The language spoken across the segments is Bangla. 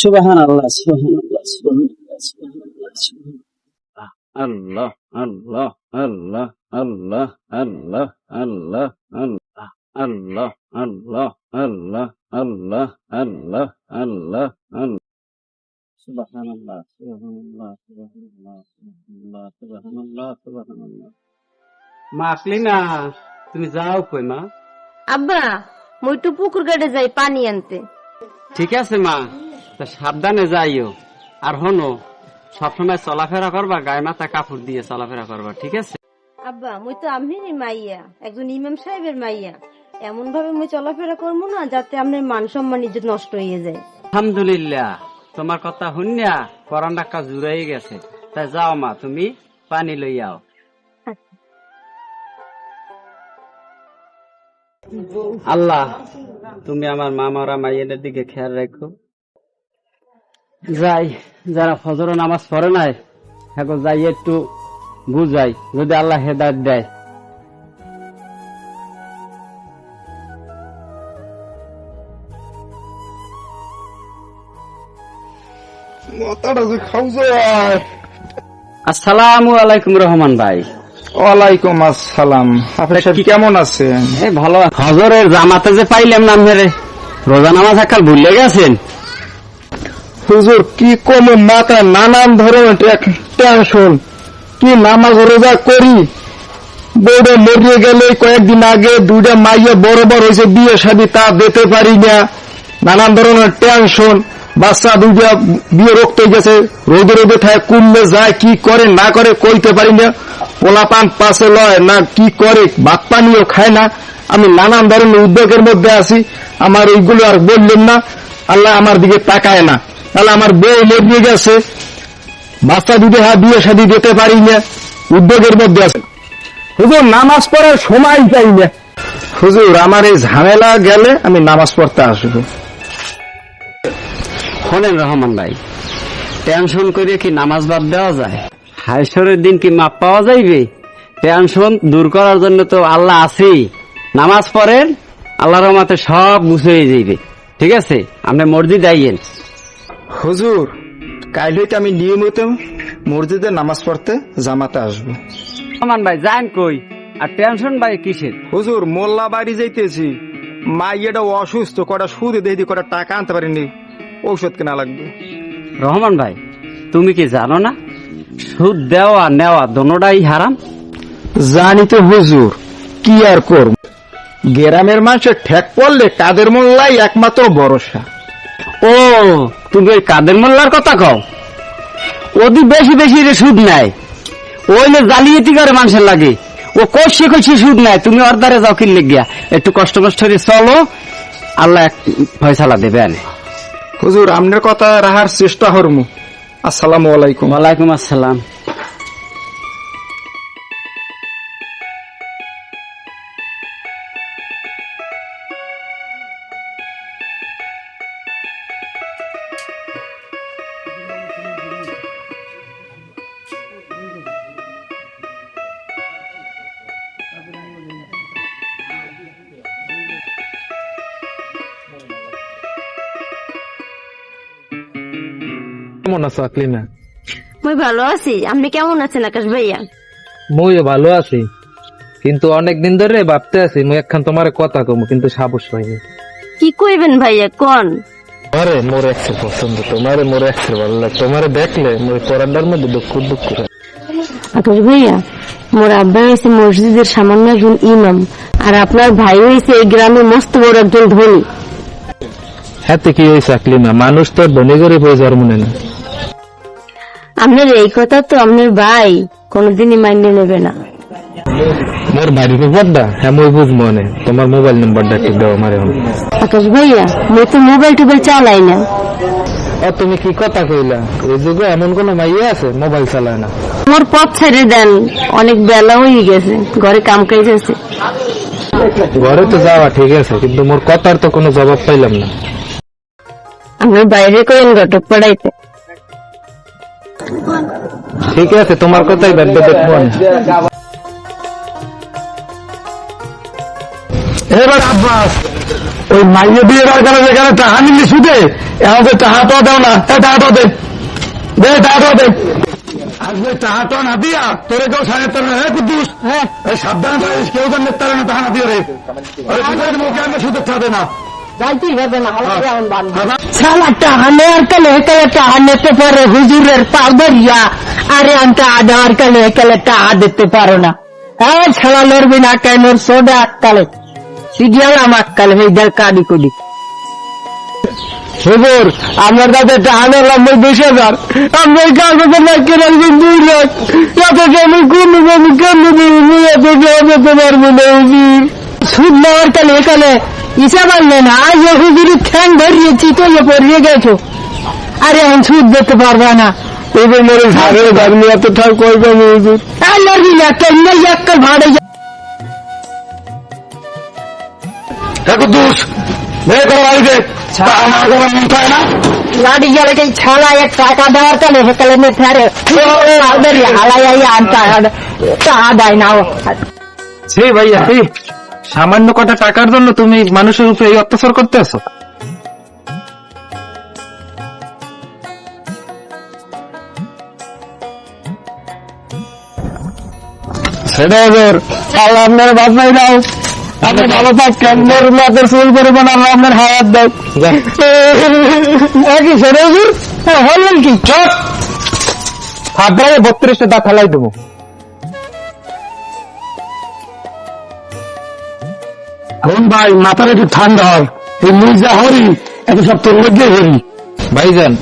সুবহানাল্লাহ, সুবহানাল্লাহ, সুবহানাল্লাহ, সুবহানাল্লাহ, সুবহানাল্লাহ। আল্লাহ, আল্লাহ, আল্লাহ, আল্লাহ, আল্লাহ, আল্লাহ, আল্লাহ, আল্লাহ, আল্লাহ, আল্লাহ, আল্লাহ, আল্লাহ, আল্লাহ, আল্লাহ। সুবহানাল্লাহ, সুবহানাল্লাহ, সুবহানাল্লাহ, সুবহানাল্লাহ, সুবহানাল্লাহ, সুবহানাল্লাহ। মা আকলিমা, তুমি যাও কই মা? আব্বা, মই একটু পুকুর ঘাটে যাই পানি আনতে। ঠিক আছে মা, তা সাবধানে যাইও। আর হনো, সবসময় চলাফেরা করবা, গায়ে মাথা কাপড় দিয়ে চলাফেরা করবা, ঠিক আছে? আব্বা, মই তো আপনারই মাইয়া, একজন ইমাম সাহেবের মাইয়া। এমন ভাবে মই চলাফেরা করবো না যাতে আপনার মান সম্মান ইজ্জত নষ্ট হয়ে যায়। আলহামদুলিল্লাহ, তোমার কথা শুনিয়া পরান ডাক্কা জুড়াই গেছে। তাই যাও মা, তুমি পানি লইয়াও। আল্লাহ, তুমি আমার মামারা মাইয়েদের দিকে খেয়াল রাখো। যাই, যারা ফজর নামাজ পড়ে নাই এখন যাই একটু বুঝাই, যদি আল্লাহ হেদায়েত দেয়। আসসালামু আলাইকুম রহমান ভাই। ওয়ালাইকুম আসসালাম। আপনি কেমন আছেন? ভালো। ফজরের জামাতে যে পাইলাম না মেরে, রোজা নামাজ একাল ভুলে গেছেন। হুজুর কি কম, মাথায় নানান ধরনের টেনশন। কি নামাজ রোজা করি, বউটা মরিয়ে গেলে কয়েকদিন আগে দুইটা মাইয়া বড় বড় হয়েছে, বিয়ে শাদী তা দিতে পারি না, নানান ধরনের টেনশন। বাচ্চা দুইটা বিয়ে রক্ত গেছে, রোদে রোদে থাকে, কুললে যায়, কি করে না করে কইতে পারি না। পোলা পান পাশে লয় না, কি করে ভাত পানিও খায় না। আমি নানান ধরনের উদ্যোগের মধ্যে আছি, আমার এইগুলো আর বললেন না। আল্লাহ আমার দিকে তাকায় না। তাহলে আমার বউ মরিয়ে গেছে, বাচ্চা দুটো বিয়ে শাদী দিতে পারি না, উদ্যোগের মধ্যে আছে। হুজুর নামাজ পড়ার সময় পাই না। হুজুর আমার এই ঝামেলা গেলে আমি নামাজ পড়তে আসবো। শোনেন রহমান ভাই, টেনশন করে কি নামাজ বাদ দেওয়া যায়? হায়সরের দিন কি মাপ পাওয়া যাইবে? টেনশন দূর করার জন্য তো আল্লাহ আছেই। নামাজ পড়েন, আল্লাহর রহমতে সব মুছে যাইবে, ঠিক আছে? আপনি মসজিদে আইয়েন। হুজুর কাল হইতে আমি নিয়মিত মসজিদে নামাজ পড়তে জামাতে আসবো। রহমান ভাই যান কই, আর টেনশন ভাই কিসের? হুজুর মোল্লা বাড়ি যাইতেছি, মাইয়াটা অসুস্থ, কটা সুদে দেখি কটা টাকা আনতে পারিনি, ঔষধ কেনা লাগবে। রহমান ভাই, তুমি কি জানো না সুদ দেওয়া নেওয়া দোনোটাই হারাম? জানি তো হুজুর, কি আর করব, গ্রামের মানুষের ঠেক পড়লে কাদের মোল্লাই একমাত্র ভরসা। ও, তুমি ওই কাদের মোল্লার কথা কও? ওদি বেশি বেশি সুদ নেয়, ওইলে জালিয়াতি করে মানুষের লাগে। ও কষে কষে সুদ নেয়, তুমি ওর দ্বারে যাও কিনলে গিয়া। একটু কষ্ট মষ্ট চলো, আল্লাহ এক ফয়সালা দেবে। আনে হুজুর আপনার কথা রাখার চেষ্টা করমু। আসসালামু আলাইকুম। ওয়ালাইকুম আসসালাম। কেমন আছো আকলিমা? মই ভালো আছি, আপনি কেমন আছেন আকাশ ভাইয়া? মইও ভালো আছি, কিন্তু অনেকদিন ধরে ভাবতে আছি মই একখান তোমার কথা কমু, কিন্তু সাহস হয়নি। কি কইবেন ভাইয়া, কোন? আরে মোর একসের পছন্দ, তোমারে মোর একসের ভালো লাগে। তোমারে দেখলে মোর পরান্ডার মধ্যে দুঃখ দুঃখ হয়। আকাশ ভাইয়া, মোর আব্বা হয়েছে মসজিদের সামান্য একজন ইমাম, আর আপনার ভাই হয়েছে এই গ্রামে মস্ত বড় একজন ধনী। হাতে কি হয়েছে আকলিমা, মানুষ তো ধনী করে হয়ে যাওয়ার মনে না। আপনার এই কথা তো আপনার ভাই কোনদিনই মাইনে নেবে না। মোর বাড়ির ব্যাপারটা হ্যাঁ মই বুঝ মনে। তোমার মোবাইল নাম্বারটা একটু দাও আমার। আকাশ ভাইয়া, মই তো মোবাইল টোবাইল চালাই না। তুমি কি কথা কইলা? এই যুগে এমন কোন মাইয়া আছে মোবাইল চালায় না? মোর পথ ছেড়ে দেন, অনেক বেলা হয়ে গেছে, ঘরে কাম কাজ আছে। ঘরে তো যাওয়া ঠিক আছে, কিন্তু মোর কথার তো কোনো জবাব পাইলাম না। আপনার বাইরে করেন ঘটক পড়াইতে। ঠিক আছে, তোমার কথাই ভাববে দেখবো। এবার আব্বাস ওই মাইয়ে বিয়ে বার করে যেখানে টাকা নিলে সুদে আমাদের টাকা তো দাও না, টাকা তো দে, দে টাকা তো দে। আসবে টাকা তো না দিয়া তোরে কেউ সাড়ে তার হ্যাঁ কুদ্দুস, হ্যাঁ সাবধান থাকিস, কেউ তো নেতার না টাকা না দিয়ে রে, মুখে আমি সুদে খাবে না। সালা টাকা নেওয়ার কালে একালে টাকা নিতে পারে হুজুরের পাগরিয়া, আরে আনতে আধার কালে একালে টাকা দিতে পারো না। হ্যাঁ ছাড়া লড়বি না কেন সোডা কালে সিডিয়াল আমার কালে হয়ে কাদি কুদি। হুজুর আপনার কাছে টাকা নিলাম 20,000, আপনার কাগজে লাগিয়ে রাখবেন 2 লাখ, এত আমি কোন আমি কেন দিবি, এত দিতে পারবো না হুজুর। সুদ নেওয়ার কালে একালে হিসাব আনলে না, আজ হুজুরের ঠ্যাং ধরিয়েছি তো পড়িয়ে গেছো, আরে এখন সুদ দিতে পারবে না। এবার মরে ঝাড়ে দাঁড়িয়ে এত ঠাক করবেন হুজুর। আর লড়বি না কেন একটা ভাড়ে হ্যাঁ কুদ্দুস বের করো বাড়িতে, আমার কোনো মন চায় না। লাড়ি গেলে ছাড়া এক টাকা দেওয়ার কালে সেকালে ফেরে হালাই আনতে টাকা দেয় না। সেই ভাইয়া এই সামান্য কটা টাকার জন্য তুমি মানুষের উপরে এই অত্যাচার করতে আছো? সেটা হুজুর, আল্লাহ আপনার বাঁচাই দাও, আপনি ভালো থাকেন, মোর মাদের ফুল করে বানালো আপনার হায়াত দাও। একই সেটা হুজুর হলেন কি চুপ, হাবড়ায় 32টা দাঁত হালাই দেবো। এখন ভাই মাথার একটু ঠান্ডা হয়, এই মুজা হরি এত সব তোর মধ্যে হরি। ভাইজান,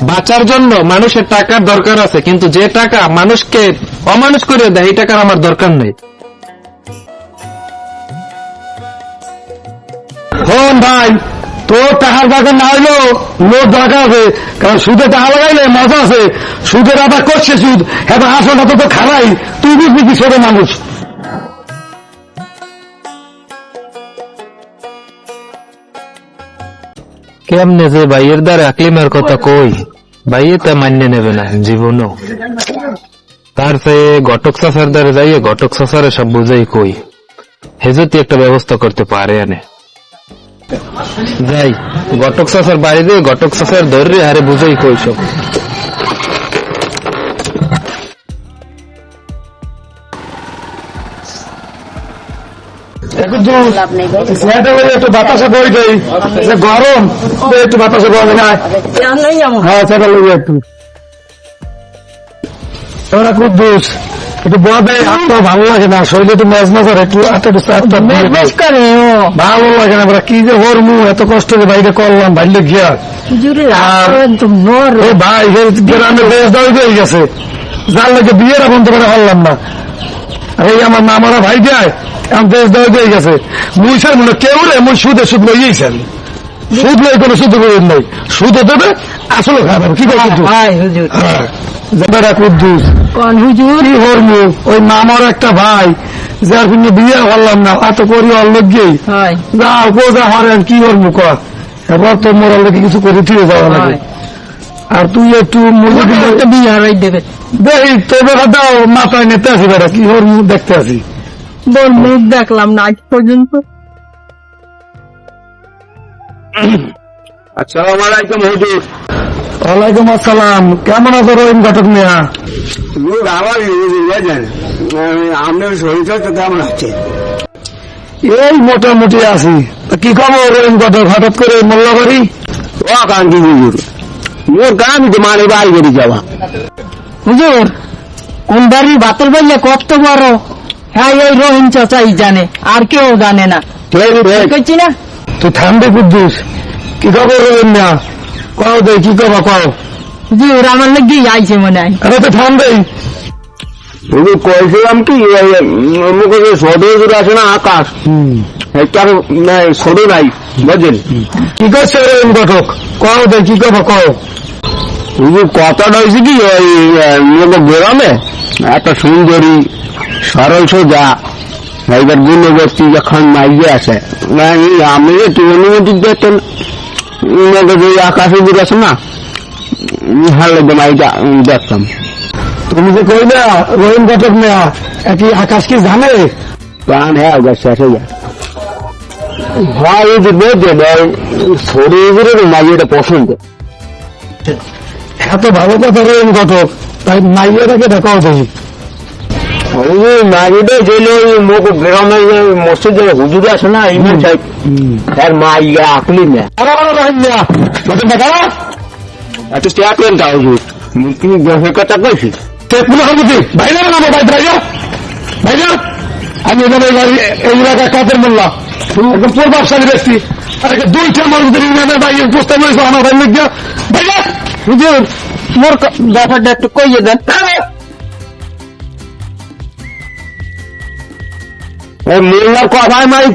বাঁচার জন্য মানুষের টাকার দরকার আছে, কিন্তু যে টাকা মানুষকে অমানুষ করে দেয় এই টাকার আমার দরকার নেই। হন ভাই, তোর টাকার দরকার না হইলেও লোক দরকার আছে, কারণ সুদে টাকা লাগাইলে মজা আছে। সুদের আবার করছে সুদ, এবার আসলটা তো খারাই, তুই বুঝবি কি ছোট মানুষ। কেমনে যে ভাইয়ের দ্বারা আকলিমের কথা কই, ভাইয়ে তা মান্য নেবে না জীবনও। তার চেয়ে ঘটক চাষার দ্বারা যাইয়ে ঘটক চাষারে সব বুঝাই কই, হেজতি একটা ব্যবস্থা করতে পারে আনে। যাই ঘটক চাষার বাড়ি দিয়ে ঘটক চাষার ধরে হারে বুঝাই কই সব। একটু বাতাসে বই দেই, গরম একটু বাতাসে বই না। হ্যাঁ সেটা লইয়া একটু কুদ্দুস একটু বদে, তো ভালো লাগে না, শরীরে একটু মেজ না করে, একটু করে ভালো লাগে না। কি যে হরমু, এত কষ্ট করে বাইরে করলাম, বাইরে গিয়া ভাই গ্রামে বেশ দাঁড়ি হয়ে গেছে, যার লাগে বিয়ের এখন তো হরলাম না। এই আমার মামারা ভাই যায় এখন বেশ দাঁড়ি হয়ে গেছে, মুই স্যার মনে কেউ রে মুই সুদে সুদ লইয়েছি, আমি সুদ লই কোনো সুদ নাই, সুদও দেবে আসলে খারাপ কি করবো কুদ্দুস কোন হুজুর হরমু। ওই মামার একটা ভাই যার জন্য বিয়ে হরলাম না, এত করি অলগেই যা কোজা হরেন কি হরমু কর, এবার তো মোরাল লেগে কিছু করে ফিরে যাওয়া লাগে। আর তুই একটু বিয়ে হারাই দেবে দেখি তোর বেলা দাও, মাথায় নিতে আসি বেড়া কি হরমু দেখতে আসি। বল মুখ দেখলাম না আজ পর্যন্ত। আসসালামু আলাইকুম হুজুর। ওয়ালাইকুম আসসালাম, কেমন আছো রহিম ঘটক মিয়া? আপনার শরীর স্বাস্থ্য কেমন আছে? এই মোটামুটি আছি। কি খবর রহিম ঘটক, হঠাৎ করে মোল্লাবাড়ি? ও কান্তি হুজুর, মোর কাম তো মানে বাড়ি বেরিয়ে যাওয়া। হুজুর কোন বাড়ির বাতল বললে কত বড়, হ্যাঁ এই রহিম চাচাই জানে, আর কেউ জানে না। কইছি না তুই থামবে কুদ্দুস, কি খবর রহিম মিয়া? কও দে কি কবা কও। হুজুর আমার লাগি আইছে মনে হয়। আরে তো থামবেই। হুজুর কইছিলাম কি মুখে যে ছোট হুজুর আছে না আকাশ, একটা ছোট নাই বুঝলেন? কি করছে রহিম ঘটক, কও দে কি কবা কও। হুজুর কথাটা হয়েছে কি, ওই গ্রামে একটা সুন্দরী সরল সোজা এইবার গুণবর্তী যখন মাইয়ে আছে, আমি একটু অনুমতি দিতেন আকাশ হুজুর আছে না, ভালো মাইটা দেখতাম। তুমি যে কইলা রহিম ঘটক মিয়া, একই আকাশ কি জানে? প্রাণ হ্যাঁ শেষ হয়ে যায়। ভাই হুজুর বলছেন ছোট হুজুরের মাইয়াটা পছন্দ। এত ভালো কথা রয়েন ঘটক, তাই মাইয়াটাকে দেখাও দেখি। মাইয়াটা গেলে মুখ গ্রামের মসজিদের হুজুর আছে না ইমাম সাহেব, তার মাইয়া আকলি না এত স্টেয়া করেন তা হুজুর, তুমি গ্রহের কথা কইছি ভাইরা না ভাই ভাইরা ভাইরা, আমি এখানে এই এলাকার কাদের মোল্লা, একদম প্রভাবশালী ব্যক্তি, আর দুইটা মানুষদের ইমামের ভাইয়ের প্রস্তাব হয়েছে আমার ভাই লিখিয়া। ভাইরা হুজুর মোর ব্যাপারটা একটু কইয়ে দেন। মোল্লার কথায় মাই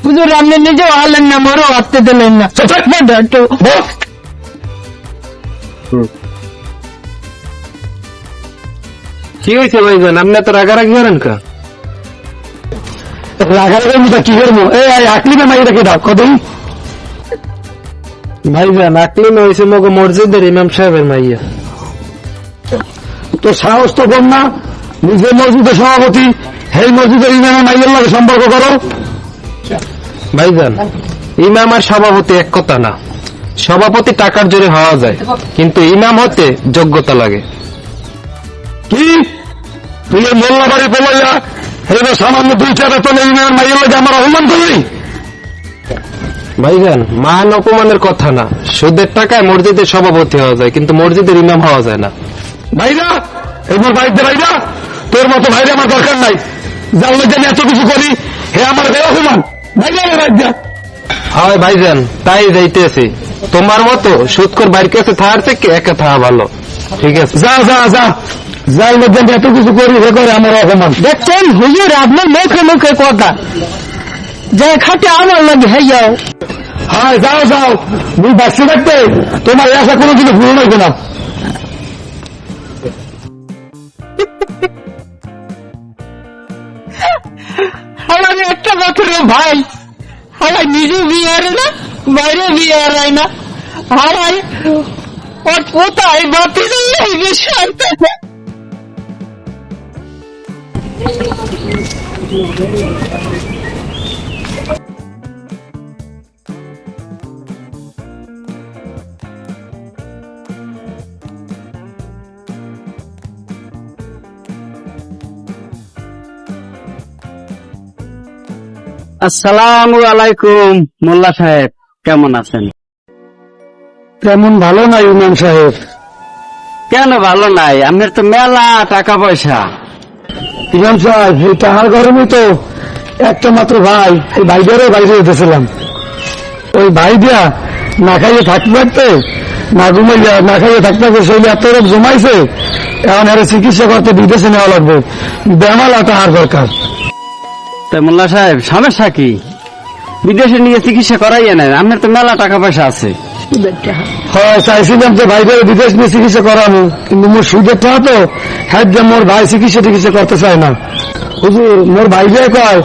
হুজুর আপনি নিজেও হারলেন না, মোরও হারতে দিলেন না। একটু কি হয়েছে ভাইজান, আপনি তো রাগারাগি করেন কা? রাগারের মতো কি করবো? এই আকলিমে মাইয়াটাকে ডাক কদিন। ভাইজান আকলিম হয়েছে মগ মসজিদের ইমাম সাহেবের মাইয়া। তো সাহস তো কম না, নিজের মসজিদের সভাপতি সেই মসজিদের ইমামের মাইয়ের লাগে সম্পর্ক করো। ভাইজান ইমাম আর সভাপতি এক কথা না, সভাপতি টাকার জোরে হওয়া যায়, কিন্তু ইমাম হতে যোগ্যতা লাগে। কি তুই মোল্লা বাড়ি পোলাইয়া এবার সামান্য দুইটা বেতনে ইমামের মাইয়ের লাগে আমার অপমান করবি? ভাইজান মান অপমানের কথা না, সুদের টাকায় মসজিদের সভাপতি হওয়া যায়, কিন্তু মসজিদের ইমাম হওয়া যায় না। ভাইরা এবার বাড়িতে ভাইরা, তোর মতো ভাইরা আমার দরকার নাই, জানলে জানি এত কিছু করি হে আমার বে অপমান। ভাইরা ভাইরা হয় ভাইজান তাই যাইতেছি, তোমার মতো সুদকর বাইর কাছে থাকার থেকে একা থাকা ভালো। ঠিক আছে যা যা যা যাই লোক জানি এত কিছু করি হে করে আমার অপমান। দেখছেন হুজুর আপনার মুখে মুখে কথা, যে খাটে আমার লাগে হেয়াও। হ্যাঁ যাও যাও, তুমি বাঁচতে থাকতে তোমার এই আশা কোনোদিনও পূরণ হইবে না। আমার একটা মাত্র ভাই, আমার নিজে বিয়ে হারে না, বাইরে বিয়ে হারায় না, হারাই ওর কোথায় বাতি শান্ত। আসসালামু আলাইকুম মোল্লা সাহেব, কেমন আছেন? তেমন ভালো নাই ইমাম সাহেব। কেন ভালো নাই? আপনার তো মেলা টাকা পয়সা। ইমাম সাহেব এই তাহার গরমে তো একটা মাত্র ভাই, এই ভাইটারও বাইরে যেতেছিলাম, ওই ভাই দিয়া না খাইয়ে থাকতে থাকতে না ঘুমাইয়া না খাইয়ে থাকতে থাকতে শরীরে এত রোগ জমাইছে, এখন আরে চিকিৎসা করতে বিদেশে নেওয়া লাগবে, বেমালা তাহার দরকার। তো মোল্লা সাহেব সমস্যা কি? বিদেশে নিয়ে চিকিৎসা করাইয়া নেন, আপনার তো মেলা টাকা পয়সা আছে। হ্যাঁ চাইছিলাম যে ভাইদের বিদেশ নিয়ে চিকিৎসা করানো, কিন্তু মোর সুদের টাকা তো হ্যাঁ যে মোর ভাই চিকিৎসা টিকিৎসা করতে চায় না। হুজুর মোর ভাই যে কয়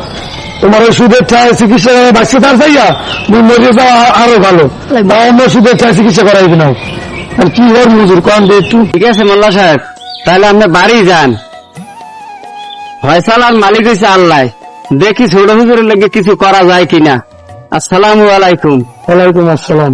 তোমার ওই সুদের টাকা চিকিৎসা বাঁচতে তার চাইয়া মুই মরে যাওয়া আরো ভালো, তাই মোর সুদের টাকা চিকিৎসা করাইবে না। আর কি করবো হুজুর কন একটু? ঠিক আছে মোল্লা সাহেব, তাহলে আপনি বাড়ি যান, ফয়সালার মালিক হয়েছে আল্লাহ, দেখি ছোট হুজুরের লেগে কিছু করা যায় কিনা। আসসালামু আলাইকুম। ওয়ালাইকুম আসসালাম।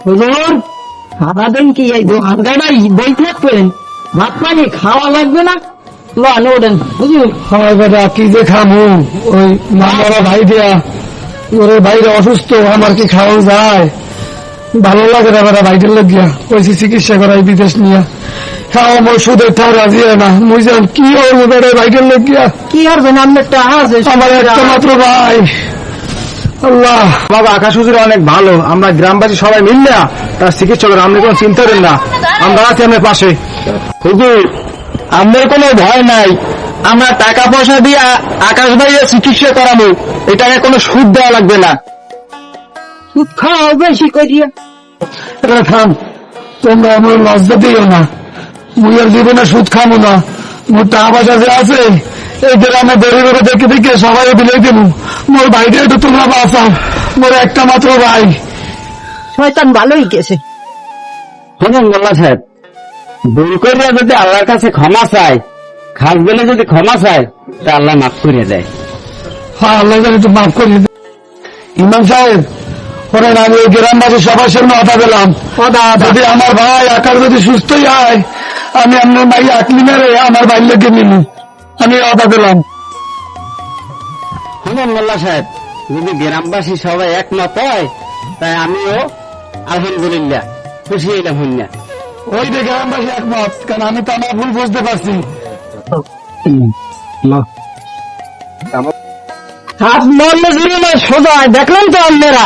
হুজুর সারাদিন কি এই দোকান গাড়াই বই থাকবেন, ভাত পানি খাওয়া লাগবে না? লন ওঠেন হুজুর। হয় বেটা কি যে খামু, ওই মামারা ভাই দিয়া ওরে ভাইরা অসুস্থ, আমার কি খাওয়া যায়? ভালো লাগে না বেটা, ভাইদের লাগিয়া কইছি চিকিৎসা করাই বিদেশ নিয়ে, খাওয়া মোর সুদের ঠাও রাজি হয় না, মুই যেন কি হবো বেটা ভাইদের লাগিয়া। কি করবেন আপনার টাকা আছে? আমার একটা মাত্র ভাই। আল্লাহ বাবা আকাশ হুজুর অনেক ভালো, আমরা গ্রামবাসী সবাই মিললে তার চিকিৎসা করে, আপনি কোনো চিন্তা করেন না, আমরা আছি আপনার পাশে। হুজুর আমাদের কোনো ভয় নাই, আমরা টাকা পয়সা দিয়ে আকাশ ভাইয়ের চিকিৎসা করাবো, এই টাকা কোনো সুদ দেওয়া লাগবে না। সুদ খাওয়া বেশি করিয়া। থাম, তোমরা আমার লজ্জা দিও না, মুই আর জীবনে সুদ খামো না। মোর টাকা পয়সা যে আছে এই গ্রামে গরিবের দেখে দেখে সবাই বিলাই দেবো। মোর ভাইটা একটু তোমরা বাঁচাও, মোর একটা মাত্র ভাই। শয়তান ভালোই গেছে। শুনুন মোল্লা সাহেব, ভুল করিয়া যদি আল্লাহর কাছে ক্ষমা চায়, খাস বেলে যদি ক্ষমা চায়, তা আল্লাহ মাফ করে দেয়। হ্যাঁ, আল্লাহ যেন একটু মাফ করে দিন। ইমাম সাহেব, ওরা আমি ওই গ্রামবাসী সবার সামনে কথা পেলাম, যদি আমার ভাই আকার যদি সুস্থই হয়, আমি আপনার ভাই আকলি মেরে আমার ভাই লেগে নিব, আমি কথা পেলাম। শুনুন মোল্লা সাহেব, যদি গ্রামবাসী সবাই একমত হয়, তাই আমিও আলহামদুলিল্লাহ খুশি হইলাম। হইনা ওই যে গ্রামবাসী একমত, কারণ আমি তো আমার ভুল বুঝতে পারছি। হাত মরলে জুড়ে সোজা, দেখলেন তো আপনারা।